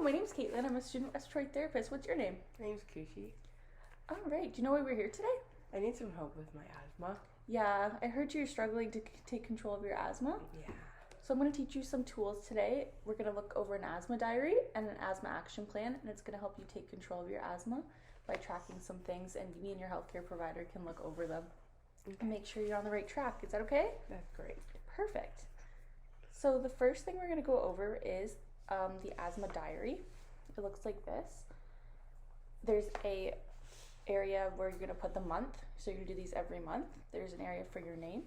my name's Caitlin. I'm a student respiratory therapist. What's your name? My name's Kushi. All right. Do you know why we're here today? I need some help with my asthma. Yeah, I heard you're struggling to take control of your asthma. Yeah. So I'm going to teach you some tools today. We're going to look over an asthma diary and an asthma action plan, and it's going to help you take control of your asthma by tracking some things, and me and your healthcare provider can look over them and make sure you're on the right track. Is that okay? That's great. Perfect. So the first thing we're going to go over is the asthma diary. It looks like this. There's a area where you're going to put the month, so you're going to do these every month. There's an area for your name.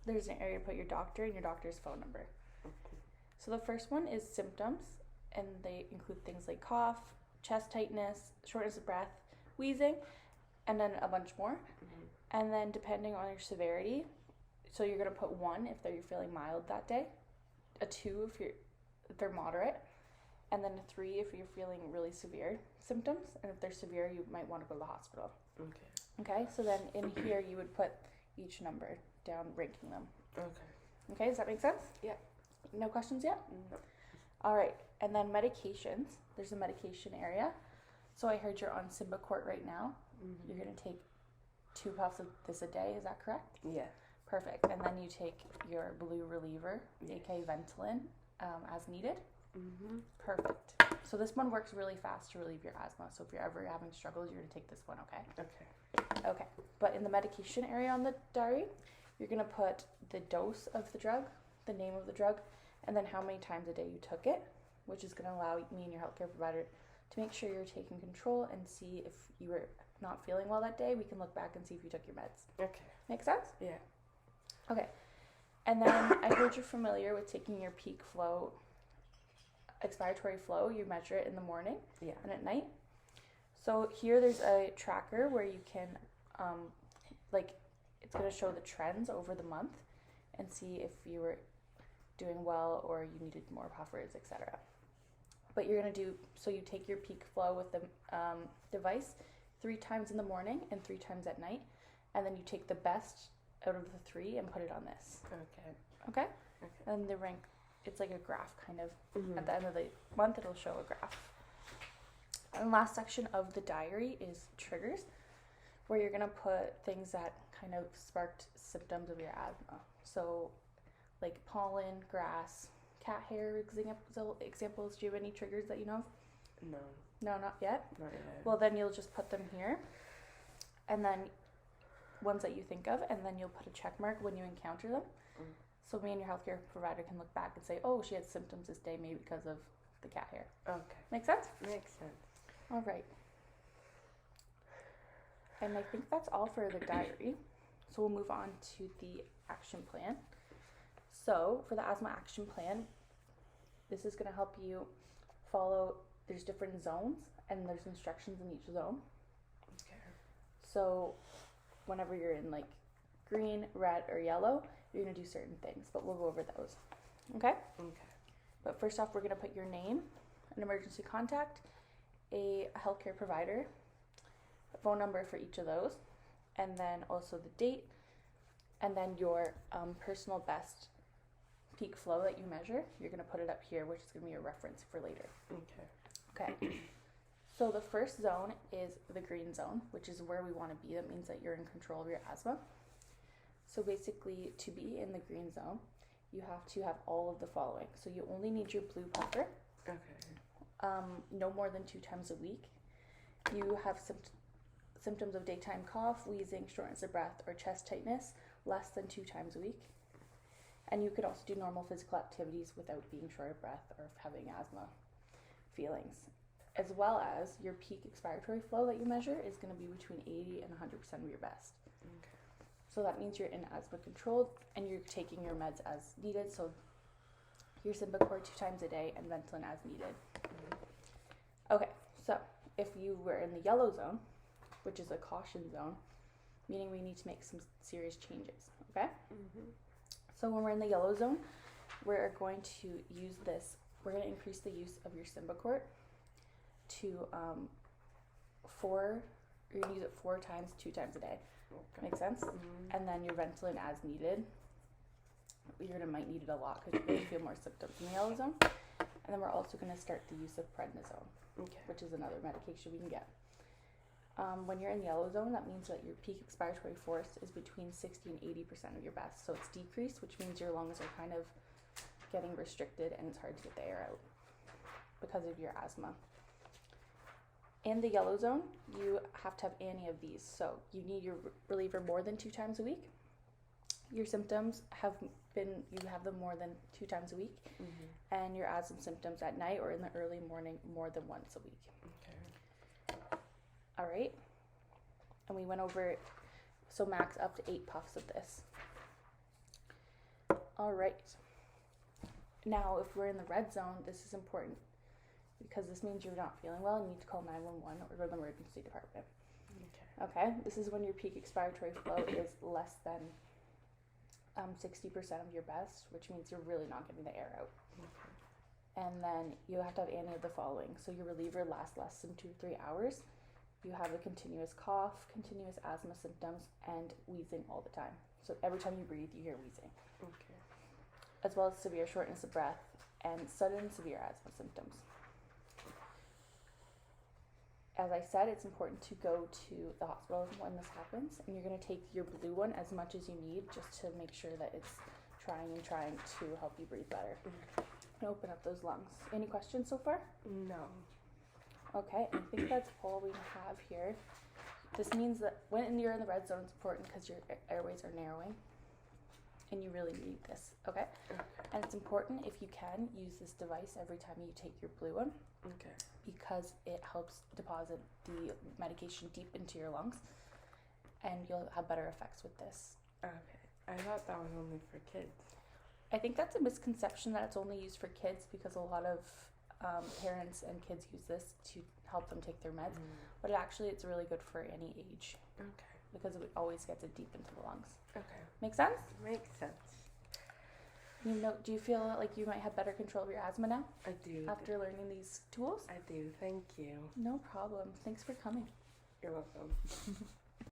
There's an area to put your doctor and your doctor's phone number. So the first one is symptoms, and they include things like cough, chest tightness, shortness of breath, wheezing, and then a bunch more. And then depending on your severity, so you're going to put 1 if you're feeling mild that day, a 2 if they're moderate, and then a 3 if you're feeling really severe symptoms, and if they're severe, you might want to go to the hospital. Okay, so then in here you would put each number down, ranking them. Okay, does that make sense? Yeah. No questions yet? No. All right, and then medications. There's a medication area. So I heard you're on Symbicort right now. You're going to take 2 puffs of this a day, is that correct? Yeah. Perfect. And then you take your blue reliever, aka Ventolin, as needed. Perfect. So this one works really fast to relieve your asthma. So if you're ever having struggles, you're going to take this one, okay? Okay. But in the medication area on the diary, you're going to put the dose of the drug, the name of the drug, and then how many times a day you took it, which is going to allow me and your healthcare provider to make sure you're taking control and see if you were not feeling well that day. We can look back and see if you took your meds. Okay. Make sense? Yeah. Okay. And then I heard you're familiar with taking your peak flow, expiratory flow. You measure it in the morning and at night. So here there's a tracker where you can, it's going to show the trends over the month and see if you were doing well or you needed more puffers, etc. But you're going to so you take your peak flow with the device 3 times in the morning and 3 times at night, and then you take the best out of the 3 and put it on this. Okay? And the rank, it's like a graph kind of. At the end of the month, it'll show a graph. And last section of the diary is triggers, where you're going to put things that kind of sparked symptoms of your asthma. So like pollen, grass, cat hair examples. Do you have any triggers that you know of? No. No, not yet? Not yet. Well, then you'll just put them here, and then ones that you think of, and then you'll put a check mark when you encounter them. So me and your healthcare provider can look back and say, oh, she had symptoms this day, maybe because of the cat hair. Okay. Make sense? Makes sense. All right. And I think that's all for the diary. So we'll move on to the action plan. So for the asthma action plan, this is going to help you follow, there's different zones, and there's instructions in each zone. Okay. So whenever you're in like green, red, or yellow, you're going to do certain things, but we'll go over those. Okay? Okay. But first off, we're going to put your name, an emergency contact, a healthcare provider, a phone number for each of those, and then also the date, and then your personal best peak flow that you measure. You're going to put it up here, which is going to be a reference for later. Okay. So the first zone is the green zone, which is where we want to be. That means that you're in control of your asthma. So basically, to be in the green zone, you have to have all of the following. So you only need your blue puffer. Okay. No more than 2 times a week. You have symptoms of daytime cough, wheezing, shortness of breath, or chest tightness less than 2 times a week. And you could also do normal physical activities without being short of breath or having asthma feelings. As well as your peak expiratory flow that you measure is going to be between 80 and 100% of your best. Okay. So that means you're in asthma controlled and you're taking your meds as needed. So your Symbicort 2 times a day and Ventolin as needed. Okay, so if you were in the yellow zone, which is a caution zone, meaning we need to make some serious changes, okay? So when we're in the yellow zone, we're going to use this, we're going to increase the use of your Symbicort to you're going to use it 4 times, 2 times a day. Okay. Make sense? And then your Ventolin as needed. You're going to might need it a lot because you're going to feel more symptoms in the yellow zone. And then we're also going to start the use of prednisone, Okay. which is another medication we can get. When you're in yellow zone, that means that your peak expiratory force is between 60 and 80% of your best. So it's decreased, which means your lungs are kind of getting restricted and it's hard to get the air out because of your asthma. In the yellow zone, you have to have any of these. So you need your reliever more than 2 times a week. Your symptoms have you have them more than 2 times a week. Mm-hmm. And your asthma symptoms at night or in the early morning more than once a week. Okay. All right. And we went over, so max up to 8 puffs of this. All right. Now, if we're in the red zone, this is important because this means you're not feeling well and you need to call 911 or go to the emergency department. Okay. Okay. This is when your peak expiratory flow is less than 60% of your best, which means you're really not getting the air out. Okay. And then you have to have any of the following. So your reliever lasts less than 2 to 3 hours. You have a continuous cough, continuous asthma symptoms, and wheezing all the time. So every time you breathe, you hear wheezing. Okay. As well as severe shortness of breath and sudden severe asthma symptoms. As I said, it's important to go to the hospital when this happens, and you're going to take your blue one as much as you need just to make sure that it's trying to help you breathe better and open up those lungs. Any questions so far? No. Okay, I think that's all we have here. This means that when you're in the red zone, it's important because your airways are narrowing and you really need this, okay? And it's important, if you can, use this device every time you take your blue one. Okay. Because it helps deposit the medication deep into your lungs and you'll have better effects with this. Okay. I thought that was only for kids. I think that's a misconception that it's only used for kids because a lot of parents and kids use this to help them take their meds, but actually it's really good for any age. Okay. Because it always gets it deep into the lungs. Okay. Make sense? Makes sense. Do you feel like you might have better control of your asthma now I do. after learning these tools? I do. Thank you. No problem. Thanks for coming. You're welcome.